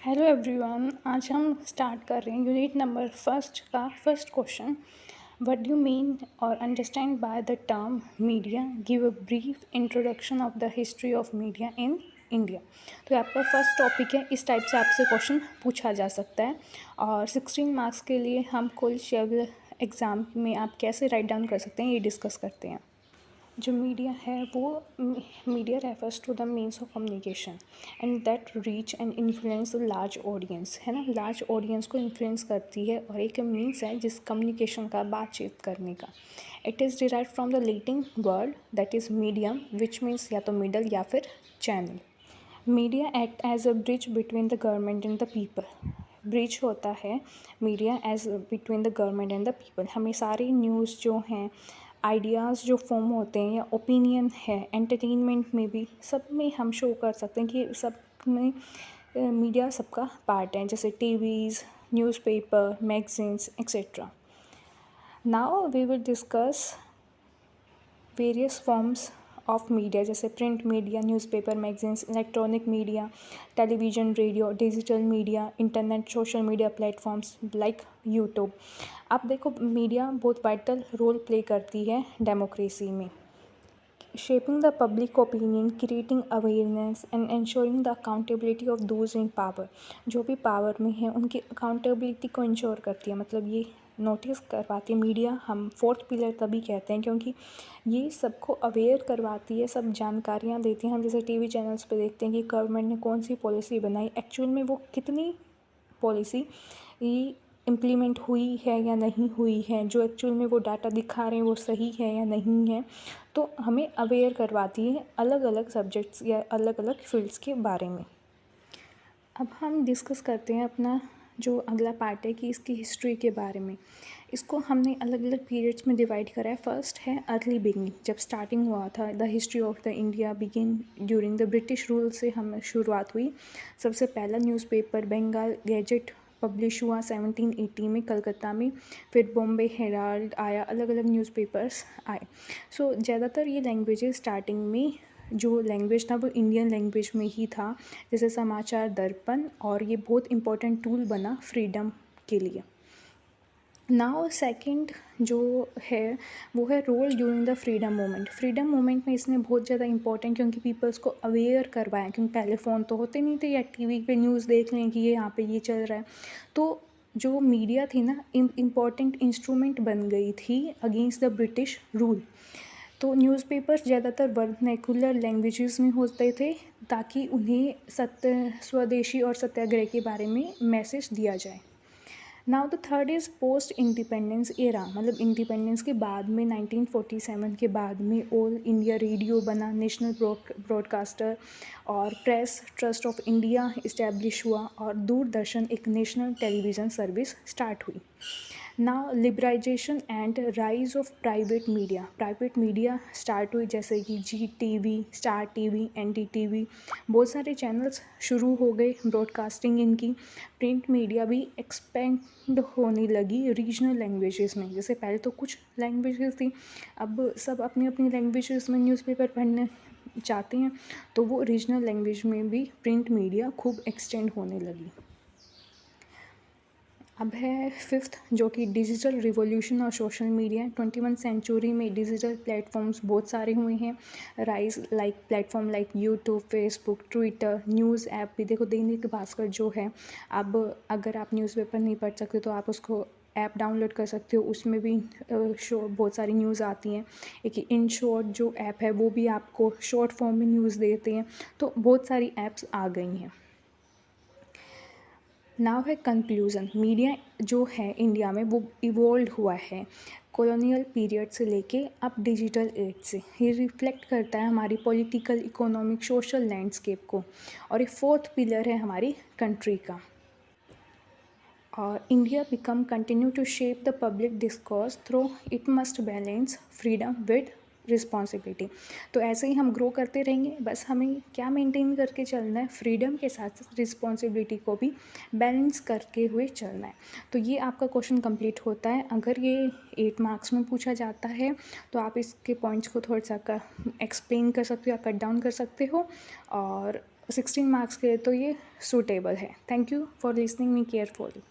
Hello everyone. आज हम start कर रहे हैं यूनिट नंबर फर्स्ट का first question. What do you mean और understand by the term media? Give a brief introduction of the history of media in India. तो आपका first topic है, इस टाइप से आपसे क्वेश्चन पूछा जा सकता है और 16 मार्क्स के लिए हम कुल शेड्यूल एग्ज़ाम में आप कैसे राइट डाउन कर सकते हैं ये डिस्कस करते हैं। जो मीडिया है वो media refers to the means of communication and that reach and influence large audience, है ना। लार्ज ऑडियंस को इन्फ्लुएंस करती है और एक मीन्स है जिस कम्युनिकेशन का, बातचीत करने का। It is derive from the Latin word that is medium which means या तो मिडल या फिर channel. Media act as a bridge between the government and the people. Bridge होता है media as between the government and the people. हमें सारी news जो हैं, आइडियाज़ जो फॉर्म होते हैं या ओपिनियन है, एंटरटेनमेंट में भी, सब में हम शो कर सकते हैं कि सब में मीडिया सबका पार्ट है, जैसे TVs, newspaper, magazines etcetera. Now we will discuss various forms of media, जैसे print media, newspaper, magazines, electronic media, television, radio, digital media, internet, social media platforms like YouTube. अब देखो, मीडिया बहुत vital role play करती है democracy में, shaping the public opinion, creating awareness and ensuring the accountability of those in power. जो भी power में है उनकी अकाउंटेबिलिटी को इंश्योर करती है, मतलब ये नोटिस करवाती है। मीडिया हम फोर्थ पिलर तभी कहते हैं क्योंकि ये सबको अवेयर करवाती है, सब जानकारियाँ देती हैं। हम जैसे टीवी चैनल्स पे देखते हैं कि गवर्नमेंट ने कौन सी पॉलिसी बनाई, एक्चुअल में वो कितनी पॉलिसी इम्प्लीमेंट हुई है या नहीं हुई है, जो एक्चुअल में वो डाटा दिखा रहे हैं वो सही है या नहीं है। तो हमें अवेयर करवाती है अलग अलग सब्जेक्ट्स या अलग अलग फील्ड्स के बारे में। अब हम डिस्कस करते हैं अपना जो अगला पार्ट है कि इसकी हिस्ट्री के बारे में। इसको हमने अलग अलग पीरियड्स में डिवाइड करा है। फर्स्ट है अर्ली बिगनिंग, जब स्टार्टिंग हुआ था। The history of the India begin during the British rule से हम शुरुआत हुई। सबसे पहला न्यूज़पेपर बंगाल गैजेट पब्लिश हुआ 1780 में कलकत्ता में। फिर बॉम्बे हेराल्ड आया, अलग अलग न्यूज़पेपर्स आए। सो ज़्यादातर ये लैंग्वेजेस स्टार्टिंग में जो लैंग्वेज था वो इंडियन लैंग्वेज में ही था, जैसे समाचार दर्पण, और ये बहुत इंपॉर्टेंट टूल बना फ्रीडम के लिए। नाउ सेकंड जो है वो है role during the freedom movement. Freedom movement में इसने बहुत ज़्यादा इंपॉर्टेंट, क्योंकि पीपल्स को अवेयर करवाया, क्योंकि पहले फ़ोन तो होते नहीं थे या टीवी पे न्यूज़ देख लें कि ये यहाँ पे ये चल रहा है। तो जो मीडिया थी ना, इम्पॉर्टेंट इंस्ट्रूमेंट बन गई थी अगेंस्ट द ब्रिटिश रूल। तो न्यूज़पेपर्स ज़्यादातर वर्नाक्युलर लैंग्वेजेस में होते थे ताकि उन्हें स्वदेशी और सत्याग्रह के बारे में मैसेज दिया जाए। Now the third is post independence era, मतलब इंडिपेंडेंस के बाद में 1947 के बाद में ऑल इंडिया रेडियो बना, नेशनल ब्रॉडकास्टर, और press trust of India establish हुआ, और दूरदर्शन एक नेशनल टेलीविज़न सर्विस स्टार्ट हुई। Now liberalisation and rise of private media start हुई, जैसे कि GTV, स्टार TV, NDTV, बहुत सारे चैनल्स शुरू हो गए, ब्रॉडकास्टिंग इनकी। प्रिंट मीडिया भी एक्सपेंड होने लगी रीजनल लैंग्वेजेस में, जैसे पहले तो कुछ लैंग्वेजेस थी, अब सब अपनी अपनी लैंग्वेजेस में न्यूज़पेपर पढ़ने चाहते हैं, तो वो रीजनल लैंग्वेज में भी प्रिंट मीडिया खूब एक्सटेंड होने लगी। अब है फिफ्थ, जो कि डिजिटल रिवॉल्यूशन और सोशल मीडिया। 21 सेंचुरी में डिजिटल प्लेटफॉर्म्स बहुत सारे हुए हैं, rise like platform like YouTube, Facebook, Twitter, news app भी देखो, दैनिक भास्कर जो है। अब अगर आप न्यूज़पेपर नहीं पढ़ सकते तो आप उसको ऐप डाउनलोड कर सकते हो, उसमें भी बहुत सारी न्यूज़ आती हैं। एक इन शॉर्ट जो ऐप है वो भी आपको शॉर्ट फॉर्म में न्यूज़ देते हैं, तो बहुत सारी ऐप्स आ गई हैं। नाउ है कंक्लूज़न। मीडिया जो है इंडिया में वो इवॉल्व हुआ है कॉलोनियल पीरियड से लेके अब डिजिटल एज से। ये रिफ्लेक्ट करता है हमारी पॉलिटिकल, इकोनॉमिक, सोशल लैंडस्केप को, और ये फोर्थ पिलर है हमारी कंट्री का। और India become continue to shape the public discourse through it must balance freedom with responsibility. तो ऐसे ही हम ग्रो करते रहेंगे, बस हमें क्या मेंटेन करके चलना है, फ्रीडम के साथ साथ रिस्पॉन्सिबिलिटी को भी बैलेंस करके हुए चलना है। तो ये आपका क्वेश्चन कंप्लीट होता है। अगर ये 8 मार्क्स में पूछा जाता है तो आप इसके पॉइंट्स को थोड़ा सा एक्सप्लेन कर सकते हो या कट डाउन कर सकते हो, और 16 मार्क्स के लिए तो ये सूटेबल है. Thank you for listening me carefully.